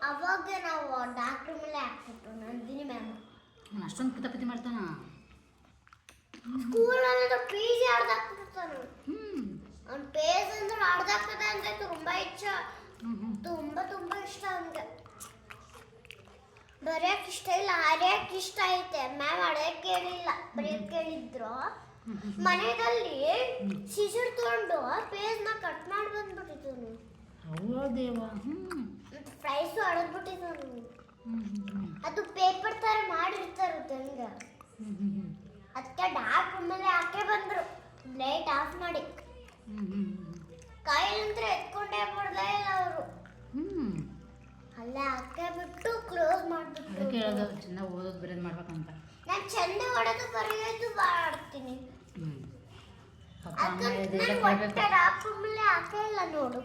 ಅವಾಗ ನಾವು ಡಾಕ್ಟ್ರ್ ಮೇಲೆ ಹಾಕ್ಬಿಟ್ಟು ನಂದಿನಿ ಮ್ಯಾಮ್ ಅಷ್ಟೊಂದು ಕಿತಾಪತಿ ಮಾಡ್ತಾನ ಸ್ಕೂಲಲ್ಲಿ ಪೇಜ್ ಆಡ್ದಾಕ್ಬಿಡ್ತಾನೆ. ಅವ್ನ ಪೇಜ್ ಅಂದ್ರೆ ಆಡ್ದಾಕದ ಅಂದ್ರೆ ತುಂಬಾ ಇಷ್ಟ ಅವನಿಗೆ. ಬರೆಯಕ್ಕೆ ಇಷ್ಟ ಇಲ್ಲ, ಹರಿಯಕ್ಕೆ ಇಷ್ಟ ಐತೆ. ಮ್ಯಾಮ್ ಹರಿಯಕ್ಕೆ ಕೇಳಿಲ್ಲ, ಬರೆಯಕ್ಕೆ ಕೇಳಿದ್ರು. ಮನೆಯಲ್ಲಿ ಸಿಸರ್ ತಗೊಂಡು ಪೇಜ್ನ ಕಟ್ ಮಾಡಿ ಬಂದ್ಬಿಟ್ಟಿದ್ದಾನು. ಪ್ರೈಸು ಹೊಡೆದ್ಬಿಟ್ಟಿದ್ದಾನು. ಅದು ಪೇಪರ್ ತರ ಮಾಡಿರ್ತಾರೆ ತಂಗ. ಅದಕ್ಕೆ ಡಾಕ್ಟ್ರ್ ಮೇಲೆ ಹಾಕೇ ಬಂದ್ರು, ಲೈಟ್ ಆಫ್ ಮಾಡಿ. ಕೈಲಂದ್ರೆ ಎತ್ಕೊಂಡೇ ಬಿಡ್ಲೇ ಇಲ್ಲ ಅವರು. ಅಲ್ಲೇ ಹಾಕೇ ಬಿಟ್ಟು ಕ್ಲೋಸ್ ಮಾಡ್ಬಿಟ್ಟು. ಚೆನ್ನಾಗಿ ಓದೋದು ಬರೆಯೋದು ಮಾಡ್ಬೇಕಂತ. ನಾನು ಚೆಂದ ಹೊಡೆದು ಬರೆಯೋದು ಮಾಡ್ತೀನಿ. ಡಾಕ್ಟ್ರ್ ಮೇಲೆ ಹಾಕೇ ಇಲ್ಲ ನೋಡು.